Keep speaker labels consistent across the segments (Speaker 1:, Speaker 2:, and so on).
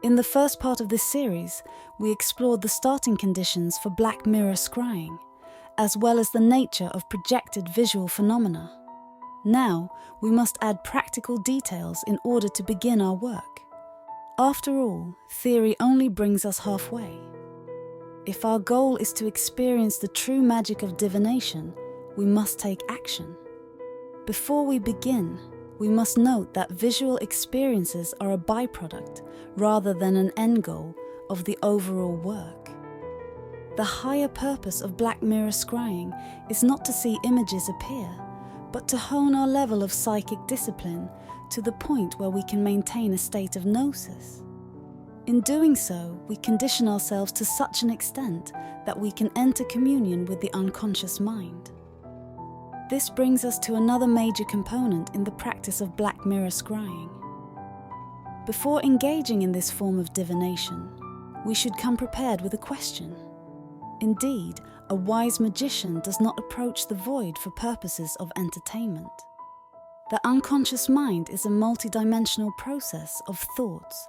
Speaker 1: In the first part of this series, we explored the starting conditions for Black Mirror scrying, as well as the nature of projected visual phenomena. Now, we must add practical details in order to begin our work. After all, theory only brings us halfway. If our goal is to experience the true magic of divination, we must take action. Before we begin, we must note that visual experiences are a byproduct rather than an end goal of the overall work. The higher purpose of Black Mirror scrying is not to see images appear, but to hone our level of psychic discipline to the point where we can maintain a state of gnosis. In doing so, we condition ourselves to such an extent that we can enter communion with the unconscious mind. This brings us to another major component in the practice of Black Mirror scrying. Before engaging in this form of divination, we should come prepared with a question. Indeed, a wise magician does not approach the void for purposes of entertainment. The unconscious mind is a multidimensional process of thoughts,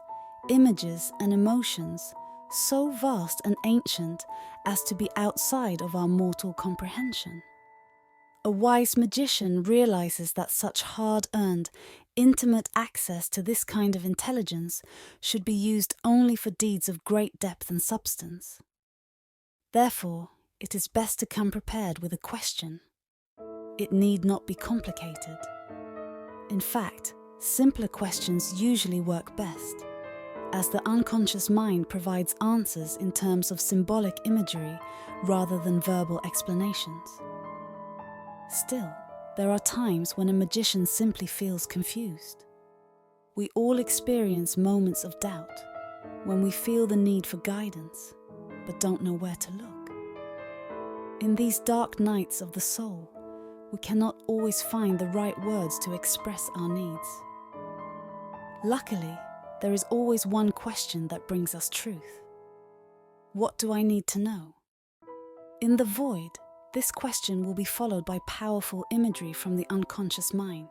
Speaker 1: images, and emotions, so vast and ancient as to be outside of our mortal comprehension. A wise magician realizes that such hard-earned, intimate access to this kind of intelligence should be used only for deeds of great depth and substance. Therefore, it is best to come prepared with a question. It need not be complicated. In fact, simpler questions usually work best, as the unconscious mind provides answers in terms of symbolic imagery rather than verbal explanations. Still, there are times when a magician simply feels confused. We all experience moments of doubt, when we feel the need for guidance, but don't know where to look. In these dark nights of the soul, we cannot always find the right words to express our needs. Luckily, there is always one question that brings us truth. What do I need to know? In the void, this question will be followed by powerful imagery from the unconscious mind,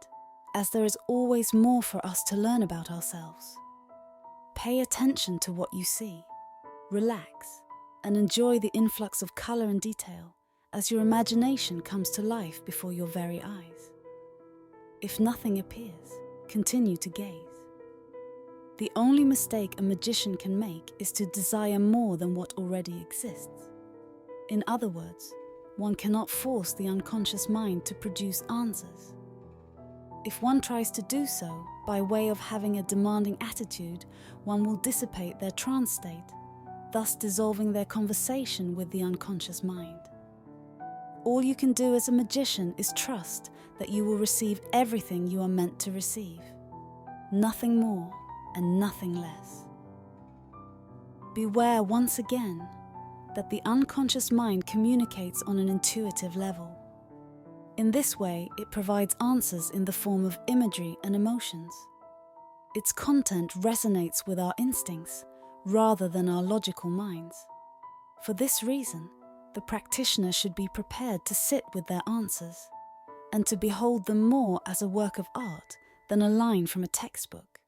Speaker 1: as there is always more for us to learn about ourselves. Pay attention to what you see, relax, and enjoy the influx of color and detail as your imagination comes to life before your very eyes. If nothing appears, continue to gaze. The only mistake a magician can make is to desire more than what already exists. In other words, one cannot force the unconscious mind to produce answers. If one tries to do so by way of having a demanding attitude, one will dissipate their trance state, thus dissolving their conversation with the unconscious mind. All you can do as a magician is trust that you will receive everything you are meant to receive. Nothing more and nothing less. Beware once again that the unconscious mind communicates on an intuitive level. In this way, it provides answers in the form of imagery and emotions. Its content resonates with our instincts rather than our logical minds. For this reason, the practitioner should be prepared to sit with their answers and to behold them more as a work of art than a line from a textbook.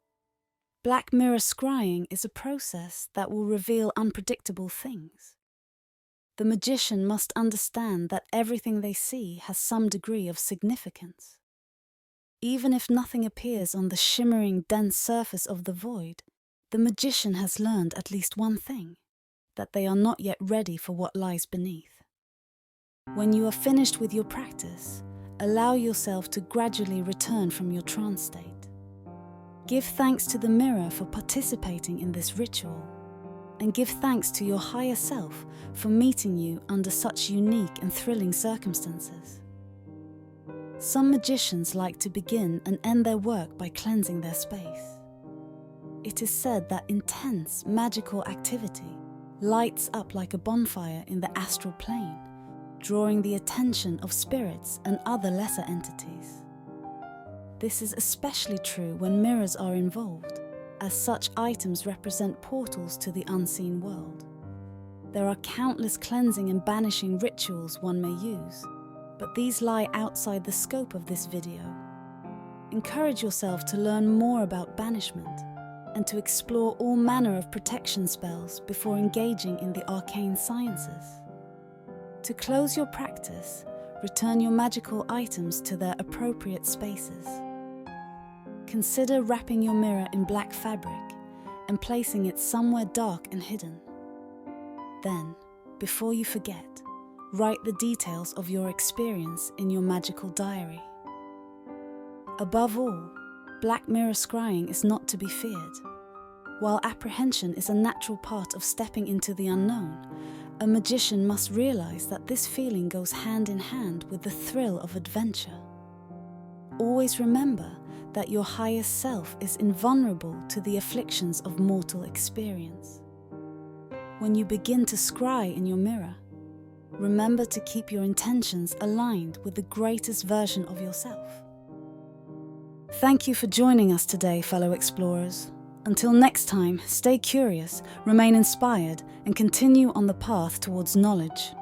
Speaker 1: Black Mirror scrying is a process that will reveal unpredictable things. The magician must understand that everything they see has some degree of significance. Even if nothing appears on the shimmering, dense surface of the void, the magician has learned at least one thing, that they are not yet ready for what lies beneath. When you are finished with your practice, allow yourself to gradually return from your trance state. Give thanks to the mirror for participating in this ritual, and give thanks to your higher self for meeting you under such unique and thrilling circumstances. Some magicians like to begin and end their work by cleansing their space. It is said that intense magical activity lights up like a bonfire in the astral plane, drawing the attention of spirits and other lesser entities. This is especially true when mirrors are involved, as such items represent portals to the unseen world. There are countless cleansing and banishing rituals one may use, but these lie outside the scope of this video. Encourage yourself to learn more about banishment and to explore all manner of protection spells before engaging in the arcane sciences. To close your practice, return your magical items to their appropriate spaces. Consider wrapping your mirror in black fabric and placing it somewhere dark and hidden. Then, before you forget, write the details of your experience in your magical diary. Above all, black mirror scrying is not to be feared. While apprehension is a natural part of stepping into the unknown, a magician must realize that this feeling goes hand in hand with the thrill of adventure. Always remember that your highest self is invulnerable to the afflictions of mortal experience. When you begin to scry in your mirror, remember to keep your intentions aligned with the greatest version of yourself. Thank you for joining us today, fellow explorers. Until next time, stay curious, remain inspired, and continue on the path towards knowledge.